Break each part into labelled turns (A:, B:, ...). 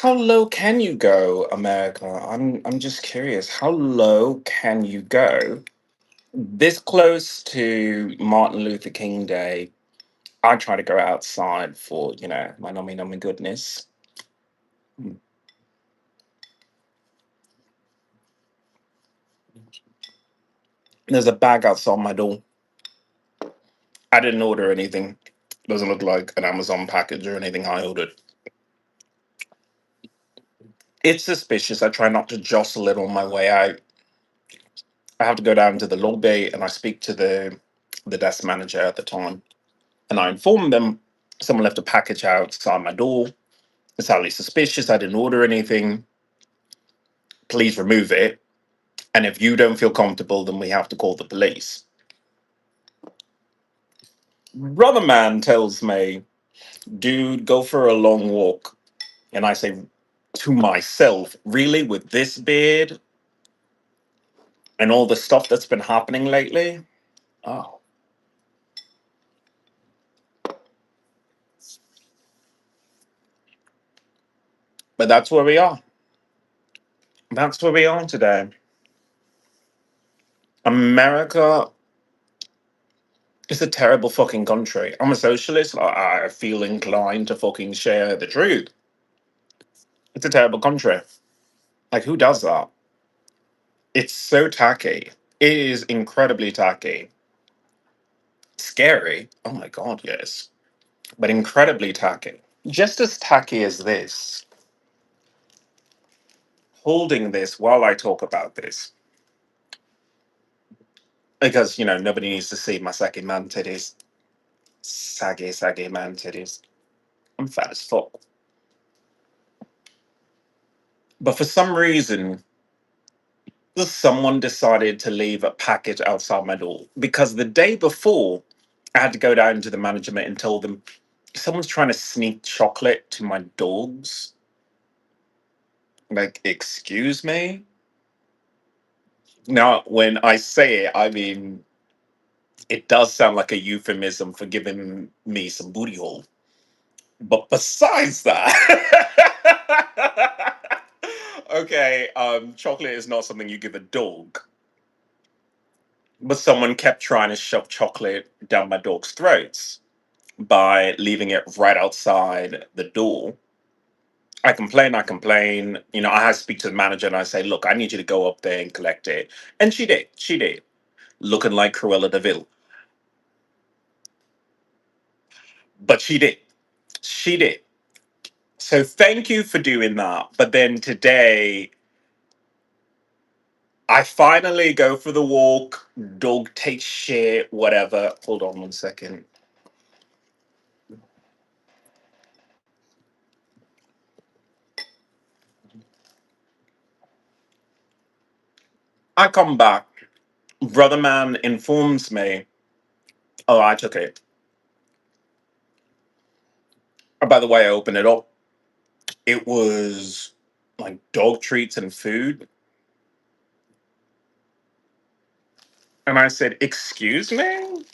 A: how low can you go, America? I'm just curious. How low can you go? This close to Martin Luther King Day, I try to go outside for, my nummy goodness. Mm. There's a bag outside my door. I didn't order anything. Doesn't look like an Amazon package or anything I ordered. It's suspicious. I try not to jostle it on my way out. I have to go down to the lobby and I speak to the desk manager at the time. And I inform them someone left a package outside my door. It's highly suspicious. I didn't order anything. Please remove it. And if you don't feel comfortable, then we have to call the police. Brother man tells me, dude, go for a long walk. And I say to myself, really, with this beard and all the stuff that's been happening lately? Oh, but that's where we are. That's where we are today. America is a terrible fucking country. I'm a socialist. I feel inclined to fucking share the truth. It's a terrible country. Like, who does that? It's so tacky. It is incredibly tacky. Scary. Oh my god, yes. But incredibly tacky. Just as tacky as this, holding this while I talk about this. Because, nobody needs to see my saggy man titties. Saggy man titties. I'm fat as fuck. But for some reason, someone decided to leave a package outside my door. Because the day before, I had to go down to the management and tell them someone's trying to sneak chocolate to my dogs. Like, excuse me? Now, when I say it, I mean, it does sound like a euphemism for giving me some booty hole. But besides that, okay, chocolate is not something you give a dog. But someone kept trying to shove chocolate down my dog's throats by leaving it right outside the door. I complain, I complain. I have to speak to the manager and I say, look, I need you to go up there and collect it. And she did. She did. Looking like Cruella de Vil. But she did. She did. So thank you for doing that. But then today, I finally go for the walk. Dog takes shit, whatever. Hold on 1 second. I come back. Brother man informs me, oh, I took it. Oh, by the way, I opened it up. It was like dog treats and food. And I said, excuse me?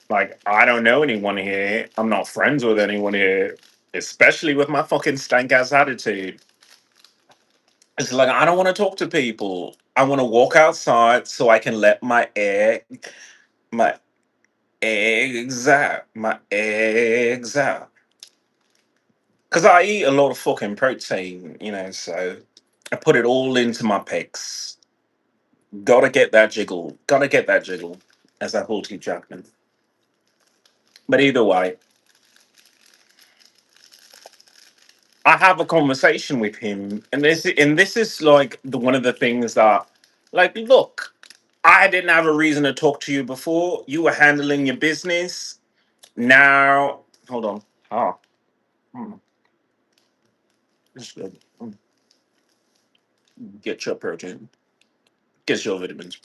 A: Like, I don't know anyone here. I'm not friends with anyone here, especially with my fucking stank ass attitude. It's like, I don't want to talk to people. I want to walk outside so I can let my my eggs out. Because I eat a lot of fucking protein, so I put it all into my pics. Gotta get that jiggle. Gotta get that jiggle, as I hold Hugh Jackman. But either way, I have a conversation with him, and this is like one of the things that, like, look, I didn't have a reason to talk to you before. You were handling your business. Now, hold on. Ah, hmm, this is good. Get your protein. Get your vitamins.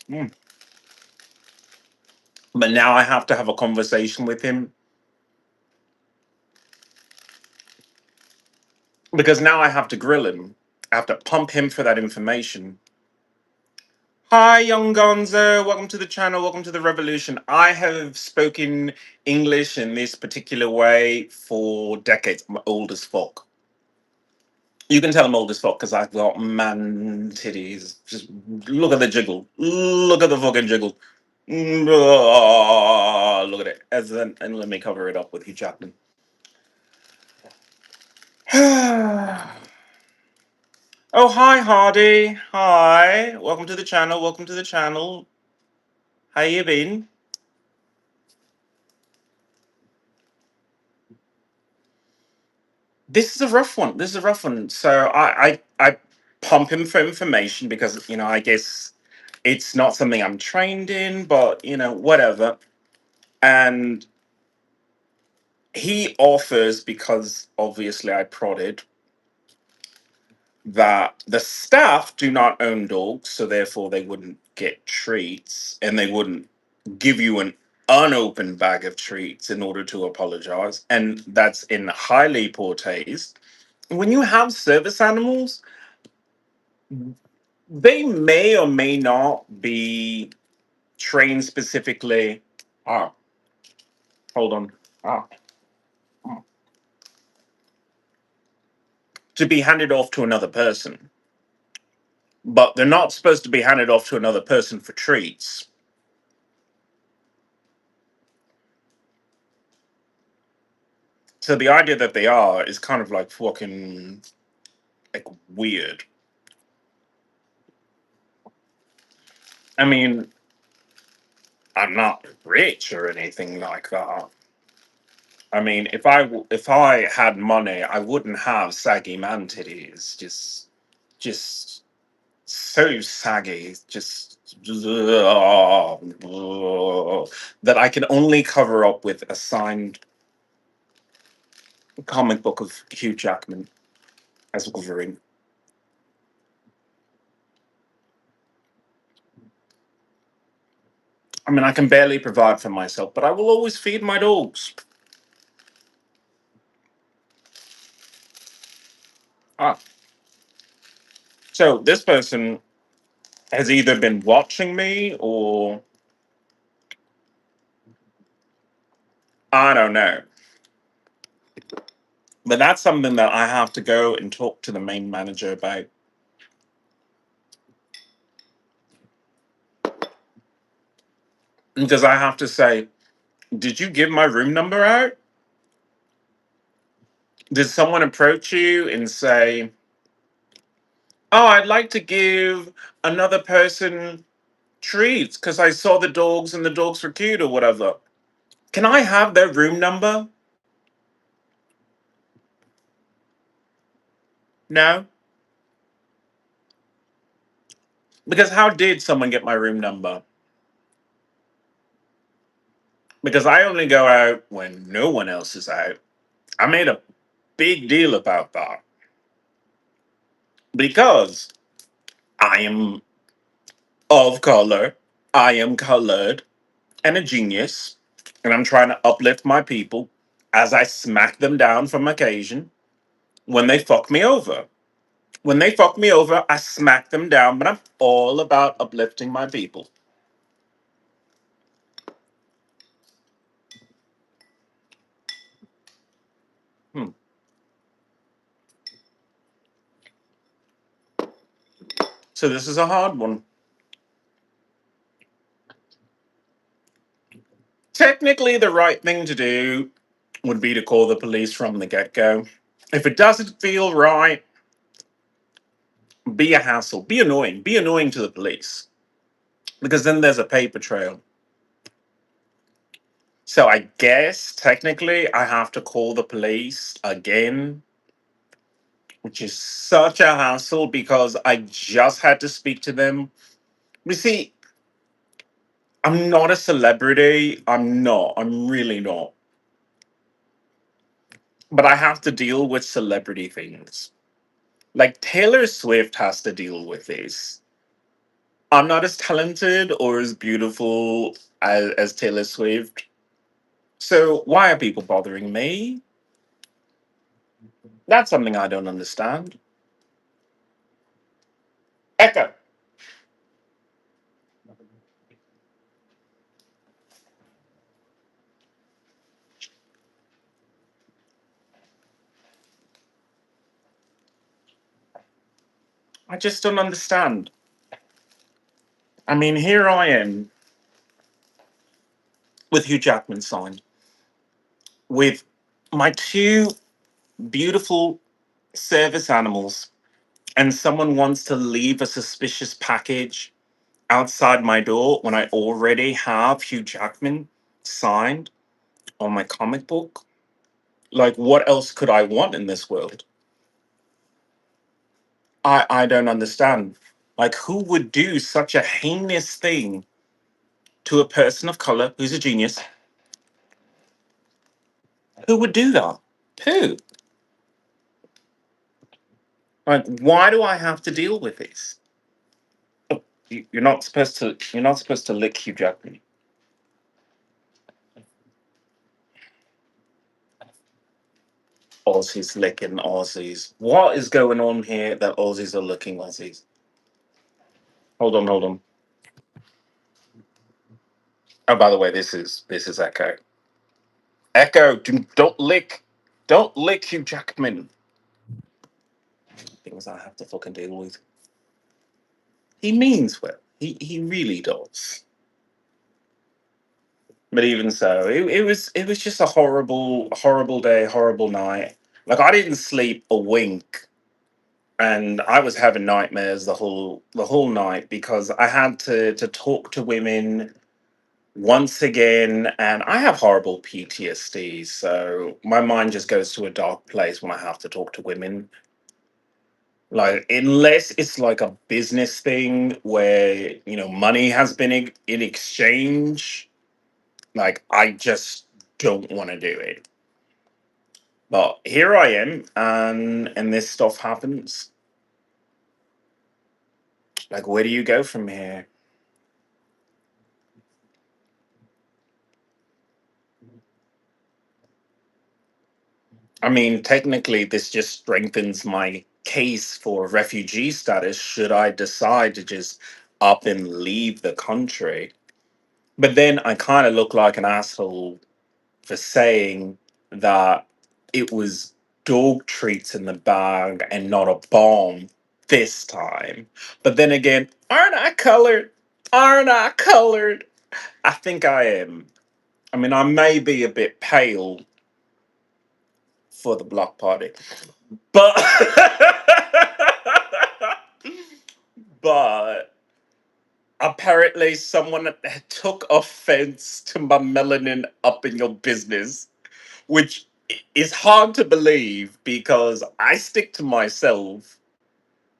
A: But now I have to have a conversation with him because now I have to grill him. I have to pump him for that information. Hi, young Gonzo. Welcome to the channel. Welcome to the revolution. I have spoken English in this particular way for decades. I'm old as fuck. You can tell I'm old as fuck because I've got man titties. Just look at the jiggle. Look at the fucking jiggle. Look at it. And let me cover it up with Hugh Jackman. Oh, hi, Hardy. Hi. Welcome to the channel. Welcome to the channel. How you been? This is a rough one. This is a rough one. So I pump him for information because I guess it's not something I'm trained in, but whatever. And he offers, because obviously I prodded, that the staff do not own dogs, so therefore they wouldn't get treats and they wouldn't give you an unopened bag of treats in order to apologize. And that's in highly poor taste. When you have service animals, they may or may not be trained specifically. Ah, hold on. Ah, to be handed off to another person. But they're not supposed to be handed off to another person for treats. So the idea that they are is kind of like fucking like weird. I mean, I'm not rich or anything like that. I mean, if I had money, I wouldn't have saggy man titties. Just so saggy, just that I can only cover up with a signed comic book of Hugh Jackman as Wolverine. I mean, I can barely provide for myself, but I will always feed my dogs. Ah, so this person has either been watching me or I don't know. But that's something that I have to go and talk to the main manager about. Because I have to say, did you give my room number out? Did someone approach you and say, oh, I'd like to give another person treats because I saw the dogs and the dogs were cute or whatever? Can I have their room number? No? Because how did someone get my room number? Because I only go out when no one else is out. I made a big deal about that because I am of color, I am colored, and a genius, and I'm trying to uplift my people as I smack them down from occasion when they fuck me over. When they fuck me over, I smack them down, but I'm all about uplifting my people. Hmm. So this is a hard one. Technically, the right thing to do would be to call the police from the get go. If it doesn't feel right, be a hassle, be annoying to the police, because then there's a paper trail. So I guess technically I have to call the police again, which is such a hassle because I just had to speak to them. You see, I'm not a celebrity. I'm not. I'm really not. But I have to deal with celebrity things. Like Taylor Swift has to deal with this. I'm not as talented or as beautiful as Taylor Swift. So why are people bothering me? That's something I don't understand. Echo. I just don't understand. I mean, here I am with Hugh Jackman signed, with my two beautiful service animals, and someone wants to leave a suspicious package outside my door when I already have Hugh Jackman signed on my comic book. Like, what else could I want in this world? I don't understand. Like, who would do such a heinous thing to a person of color who's a genius? Who would do that? Who? Like, why do I have to deal with this? Oh, you're not supposed to. You're not supposed to lick Hugh Jackman. Aussies licking Aussies. What is going on here that Aussies are licking Aussies? Hold on, hold on. Oh, by the way, this is Echo. Echo, don't lick Hugh Jackman. Things I have to fucking deal with. He means well. He really does. But even so, it was just a horrible day, horrible night. Like, I didn't sleep a wink, and I was having nightmares the whole night because I had to talk to women once again, and I have horrible PTSD, so my mind just goes to a dark place when I have to talk to women. Like, unless it's like a business thing where money has been in exchange, like, I just don't want to do it. But here I am, and this stuff happens. Like, where do you go from here? I mean, technically, this just strengthens my case for refugee status should I decide to just up and leave the country. But then I kind of look like an asshole for saying that it was dog treats in the bag and not a bomb this time. But then again, aren't I colored? Aren't I colored? I think I am. I mean, I may be a bit pale for the block party, but but apparently someone took offense to my melanin up in your business, which is hard to believe because I stick to myself.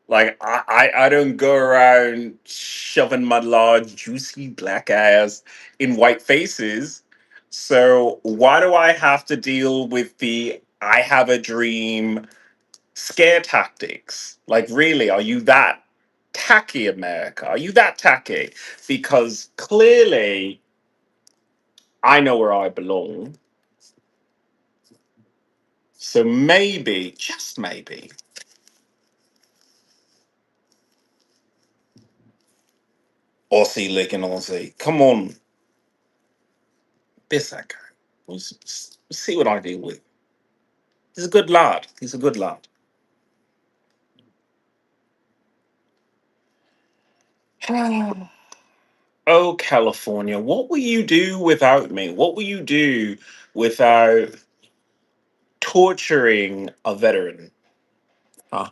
A: Like, I don't go around shoving my large, juicy black ass in white faces. So why do I have to deal with the I have a dream scare tactics? Like, really, are you that tacky, America? Are you that tacky? Because clearly I know where I belong. So maybe, just maybe, Aussie licking Aussie. Come on, this that guy. See what I deal with. He's a good lad. He's a good lad. Oh, California, what will you do without me? What will you do without torturing a veteran? Huh?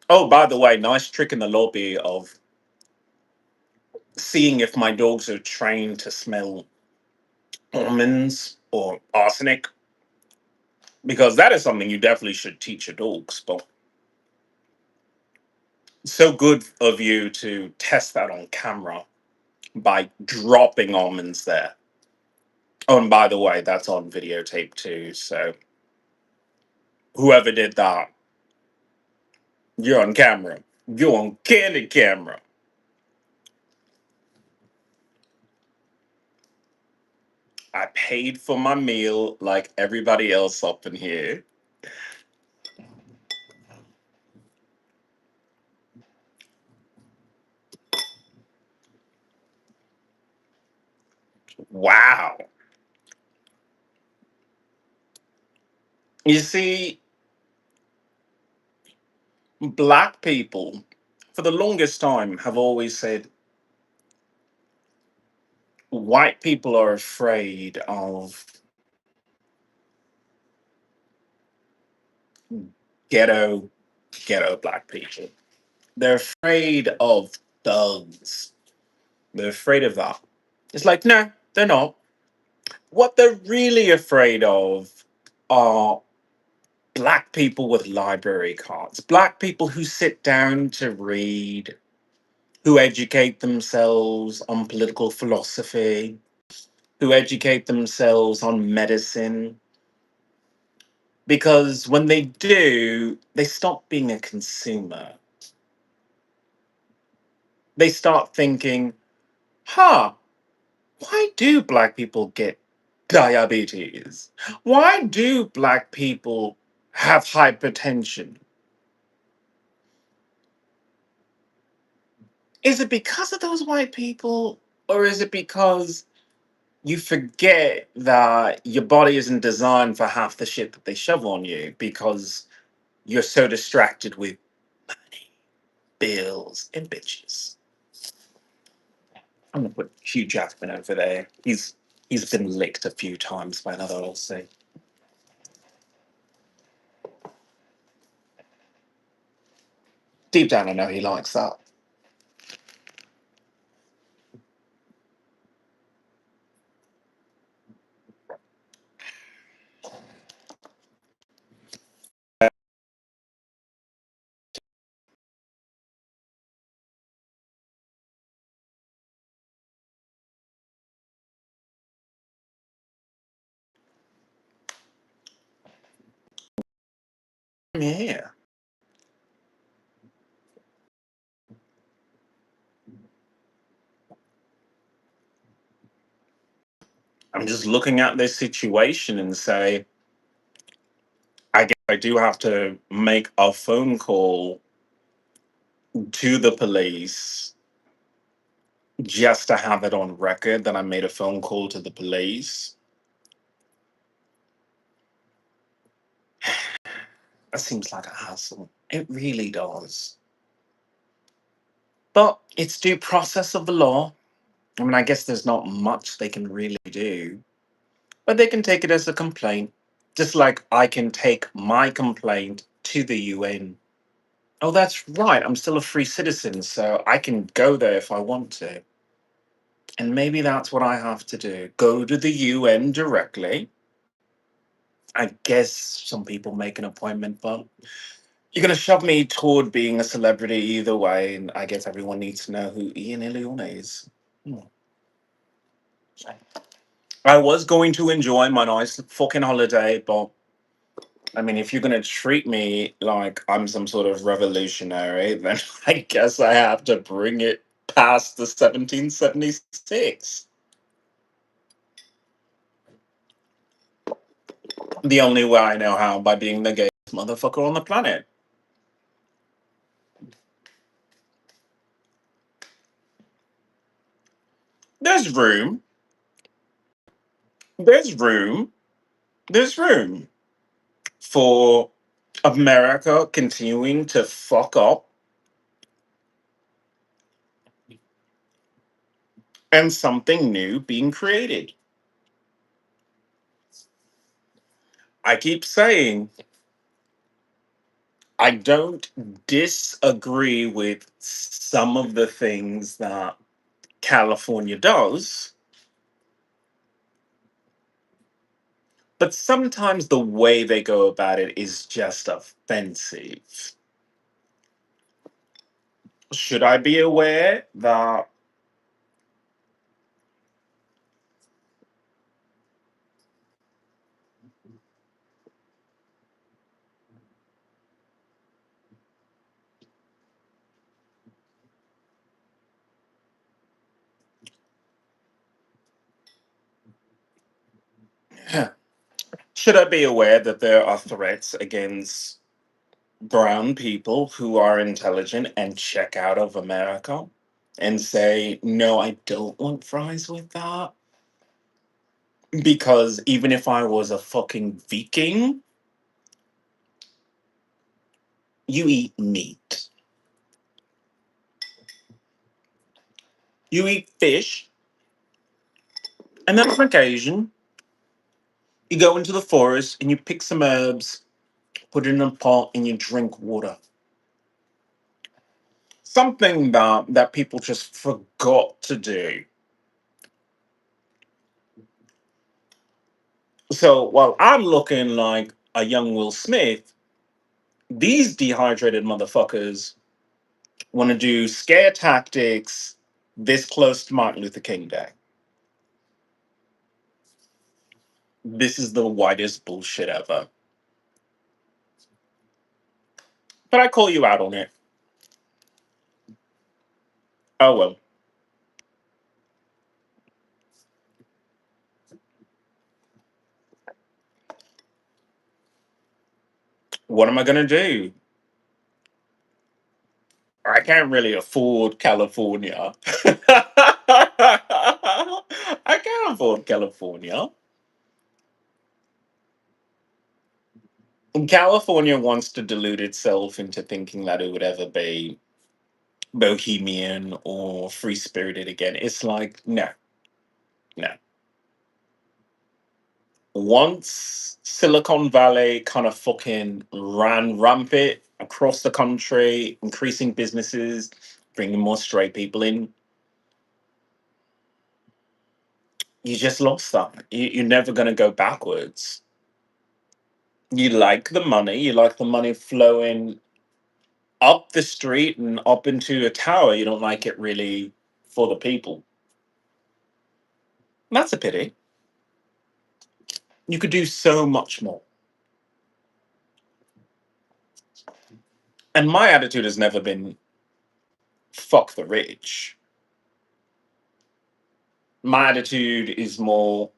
A: Oh, by the way, nice trick in the lobby of seeing if my dogs are trained to smell almonds or arsenic, because that is something you definitely should teach your dogs. But so good of you to test that on camera by dropping almonds there. Oh, and by the way, that's on videotape too. So whoever did that, you're on camera. You're on candid camera. I paid for my meal like everybody else up in here. Wow. You see, black people, for the longest time, have always said white people are afraid of ghetto, ghetto black people. They're afraid of thugs. They're afraid of that. It's like, no, they're not. What they're really afraid of are black people with library cards, black people who sit down to read, who educate themselves on political philosophy, who educate themselves on medicine. Because when they do, they stop being a consumer. They start thinking, huh, why do black people get diabetes? Why do black people have hypertension? Is it because of those white people? Or is it because you forget that your body isn't designed for half the shit that they shove on you because you're so distracted with money, bills, and bitches? I'm gonna put Hugh Jackman over there. He's been licked a few times by another Aussie. Deep down, I know he likes that. Yeah, I'm just looking at this situation and say, I guess I do have to make a phone call to the police just to have it on record that I made a phone call to the police. That seems like a hassle. It really does. But it's due process of the law. I mean, I guess there's not much they can really do, but they can take it as a complaint, just like I can take my complaint to the UN. Oh, that's right. I'm still a free citizen, so I can go there if I want to. And maybe that's what I have to do, go to the UN directly. I guess some people make an appointment, but you're going to shove me toward being a celebrity either way, and I guess everyone needs to know who Ian Ilione is. Hmm. I was going to enjoy my nice fucking holiday, but I mean, if you're going to treat me like I'm some sort of revolutionary, then I guess I have to bring it past the 1776. The only way I know how, by being the gayest motherfucker on the planet. There's room. There's room. There's room for America continuing to fuck up and something new being created. I keep saying I don't disagree with some of the things that California does, but sometimes the way they go about it is just offensive. Should I be aware that should I be aware that there are threats against brown people who are intelligent and check out of America and say, no, I don't want fries with that? Because even if I was a fucking Viking, You eat meat. You eat fish. And then on occasion, you go into the forest and you pick some herbs, put it in a pot, and you drink water. Something that people just forgot to do. So while I'm looking like a young Will Smith, these dehydrated motherfuckers want to do scare tactics this close to Martin Luther King Day. This is the whitest bullshit ever. But I call you out on it. Oh well. What am I gonna do? I can't really afford California. I can't afford California. And California wants to delude itself into thinking that it would ever be bohemian or free spirited again. It's like, no, no. Once Silicon Valley kind of fucking ran rampant across the country, increasing businesses, bringing more straight people in, you just lost that. You're never going to go backwards. You like the money, you like the money flowing up the street and up into a tower. You don't like it really for the people. That's a pity. You could do so much more. And my attitude has never been fuck the rich. My attitude is more,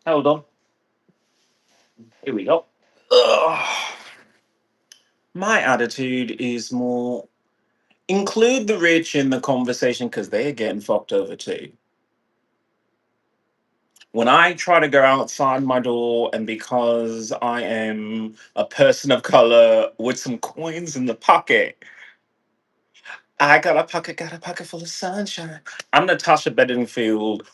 A: hold on, here we go. Ugh. My attitude is more, include the rich in the conversation because they are getting fucked over too. When I try to go outside my door, and because I am a person of color with some coins in the pocket, I got a pocket full of sunshine. I'm Natasha Bedingfield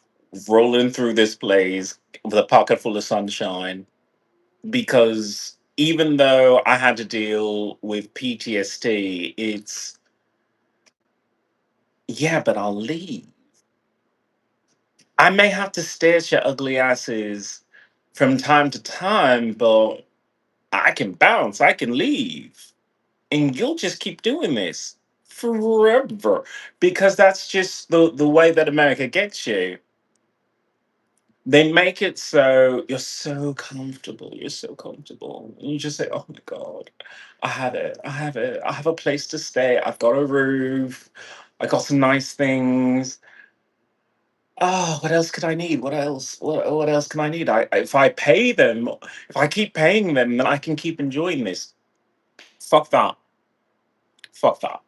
A: rolling through this place with a pocket full of sunshine because even though I had to deal with PTSD, it's, yeah, but I'll leave. I may have to stare at your ugly asses from time to time, but I can bounce, I can leave. And you'll just keep doing this forever because that's just the way that America gets you. They make it so you're so comfortable, you're so comfortable. And you just say, oh my God, I have it, I have it, I have a place to stay, I've got a roof, I got some nice things. Oh, what else could I need? What else? What else can I need? If I pay them, if I keep paying them, then I can keep enjoying this. Fuck that. Fuck that.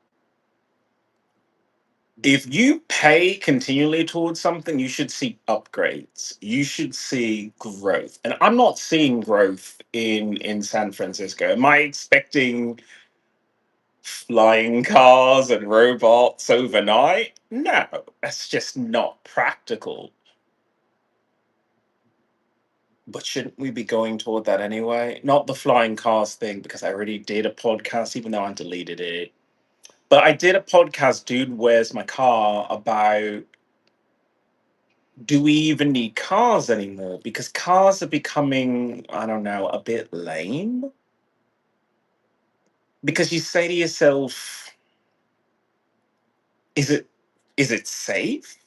A: If you pay continually towards something, you should see upgrades. You should see growth. And I'm not seeing growth in San Francisco. Am I expecting flying cars and robots overnight? No, that's just not practical. But shouldn't we be going toward that anyway? Not the flying cars thing, because I already did a podcast, even though I deleted it. But I did a podcast, Dude, Where's My Car, about do we even need cars anymore? Because cars are becoming, I don't know, a bit lame. Because you say to yourself, is it is it safe?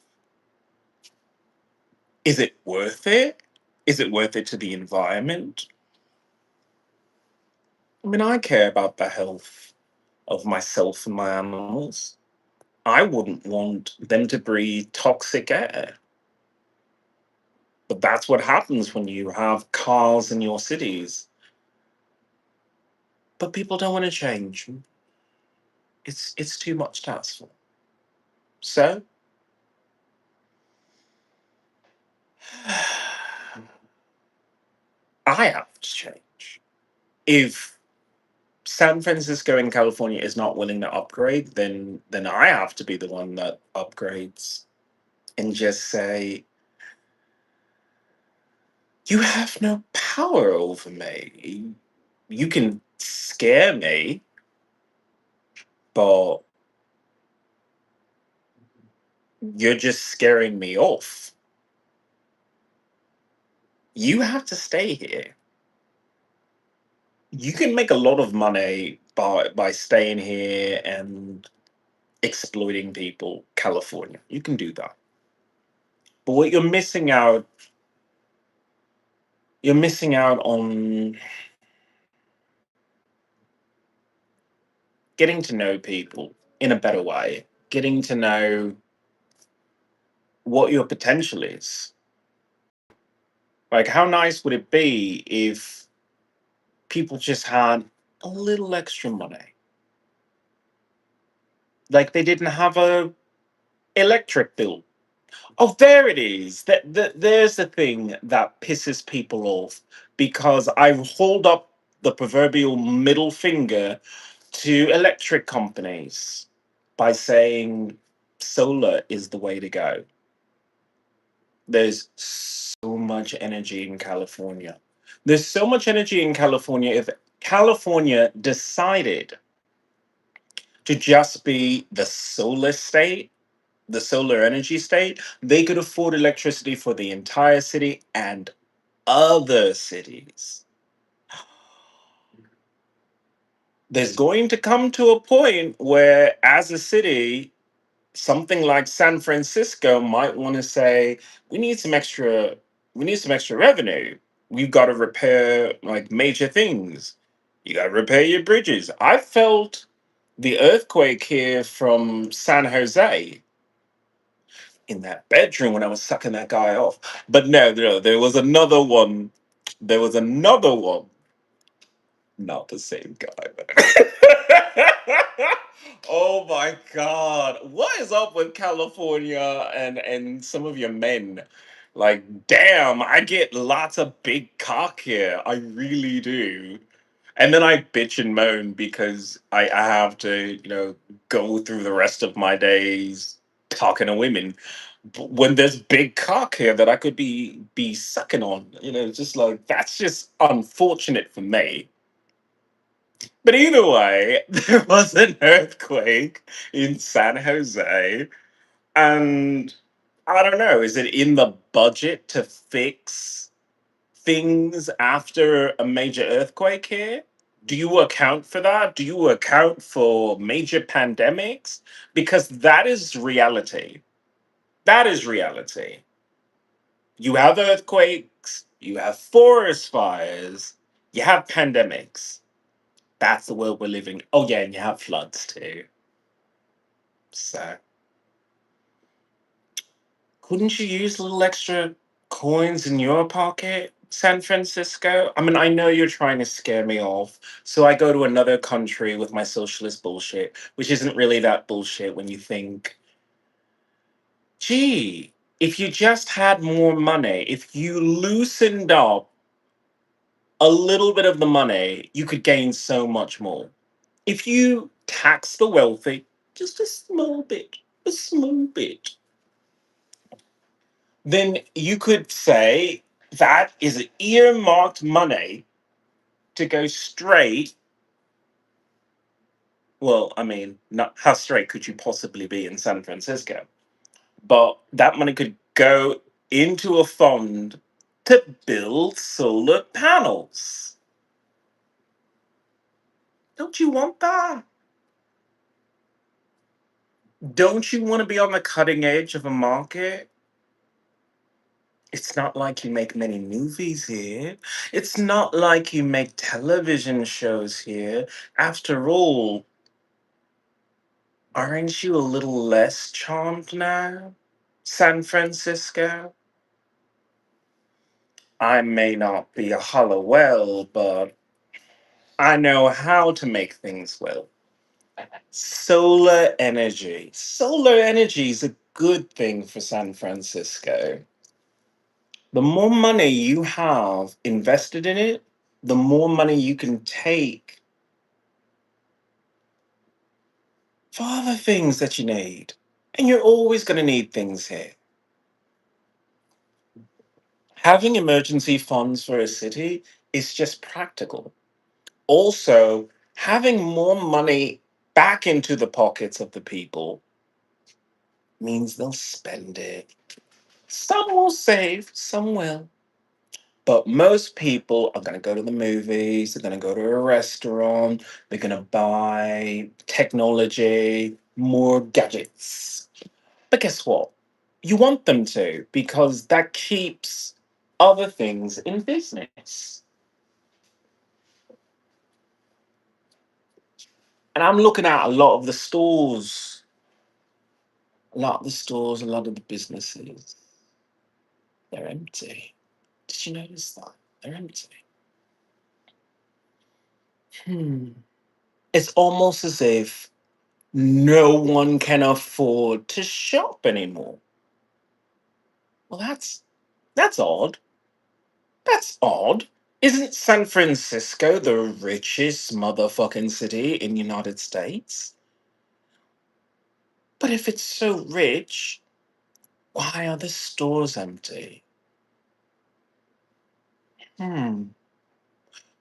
A: Is it worth it? Is it worth it to the environment? I mean, I care about the health of myself and my animals. I wouldn't want them to breathe toxic air. But that's what happens when you have cars in your cities. But people don't want to change. It's too much to ask for. So I have to change. If San Francisco and California is not willing to upgrade, then I have to be the one that upgrades and just say, you have no power over me. You can scare me, but you're just scaring me off. You have to stay here. You can make a lot of money by staying here and exploiting people, California. You can do that. But what you're missing out on getting to know people in a better way, getting to know what your potential is. Like, how nice would it be if people just had a little extra money? Like, they didn't have a electric bill. Oh, there it is. There's the thing that pisses people off because I hold up the proverbial middle finger to electric companies by saying solar is the way to go. There's so much energy in California. There's so much energy in California. If California decided to just be the solar state, the solar energy state, they could afford electricity for the entire city and other cities. There's going to come to a point where, as a city, something like San Francisco might want to say, we need some extra we need some extra revenue. We've got to repair like major things. You got to repair your bridges. I felt the earthquake here from San Jose in that bedroom when I was sucking that guy off. But no, there was another one. There was another one. Not the same guy. Oh my god. What is up with California and some of your men? Like, damn, I get lots of big cock here. I really do. And then I bitch and moan because I have to, go through the rest of my days talking to women. But when there's big cock here that I could be sucking on, just like that's just unfortunate for me. But either way, there was an earthquake in San Jose, and I don't know, is it in the budget to fix things after a major earthquake here? Do you account for that? Do you account for major pandemics? Because that is reality. That is reality. You have earthquakes, you have forest fires, you have pandemics. That's the world we're living. Oh yeah, and you have floods too. So couldn't you use a little extra coins in your pocket, San Francisco? I mean, I know you're trying to scare me off, so I go to another country with my socialist bullshit, which isn't really that bullshit when you think, gee, if you just had more money, if you loosened up a little bit of the money, you could gain so much more. If you tax the wealthy just a small bit, then you could say that is earmarked money to go straight. Well, I mean, not how straight could you possibly be in San Francisco? But that money could go into a fund to build solar panels. Don't you want that? Don't you want to be on the cutting edge of a market? It's not like you make many movies here. It's not like you make television shows here. After all, aren't you a little less charmed now, San Francisco? I may not be a Hollowell, but I know how to make things well. Solar energy. Solar energy is a good thing for San Francisco. The more money you have invested in it, the more money you can take for other things that you need. And you're always going to need things here. Having emergency funds for a city is just practical. Also, having more money back into the pockets of the people means they'll spend it. Some will save, some will. But most people are going to go to the movies, they're going to go to a restaurant, they're going to buy technology, more gadgets. But guess what? You want them to because that keeps other things in business. And I'm looking at a lot of the stores, a lot of the businesses, they're empty. Did you notice that? They're empty. Hmm. It's almost as if no one can afford to shop anymore. Well, that's odd. That's odd. Isn't San Francisco the richest motherfucking city in the United States? But if it's so rich, why are the stores empty? Hmm.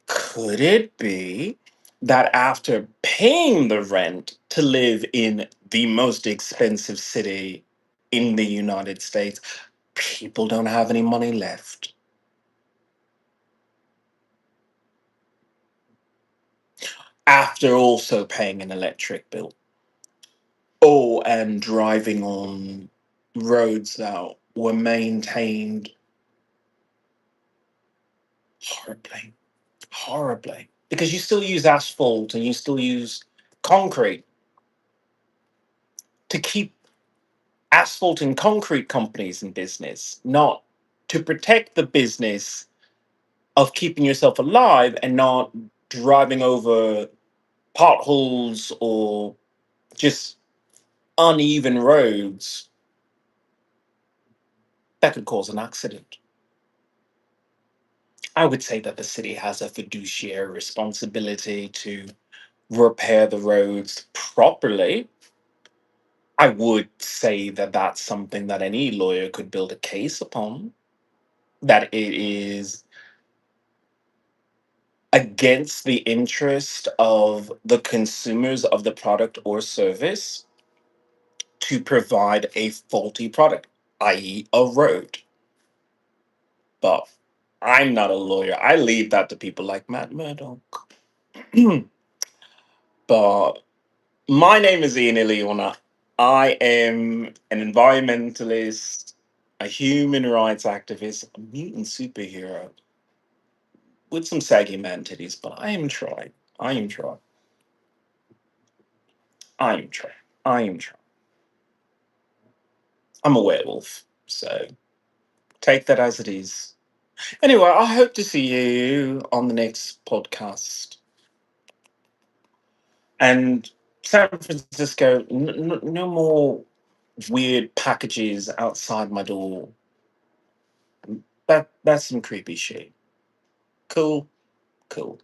A: Could it be that after paying the rent to live in the most expensive city in the United States, people don't have any money left? After also paying an electric bill. Oh, and driving on roads that were maintained horribly, horribly. Because you still use asphalt and you still use concrete to keep asphalt and concrete companies in business, not to protect the business of keeping yourself alive and not driving over potholes or just uneven roads that could cause an accident. I would say that the city has a fiduciary responsibility to repair the roads properly. I would say that that's something that any lawyer could build a case upon, that it is against the interest of the consumers of the product or service to provide a faulty product, i.e., a road. But I'm not a lawyer. I leave that to people like Matt Murdock. But my name is Ian Iliona. I am an environmentalist, a human rights activist, a mutant superhero with some saggy man titties, but I am trying. I am trying. I am trying. I am trying. I'm a werewolf, so take that as it is. Anyway, I hope to see you on the next podcast. And San Francisco, no more weird packages outside my door. That's some creepy shit. Cool, cool.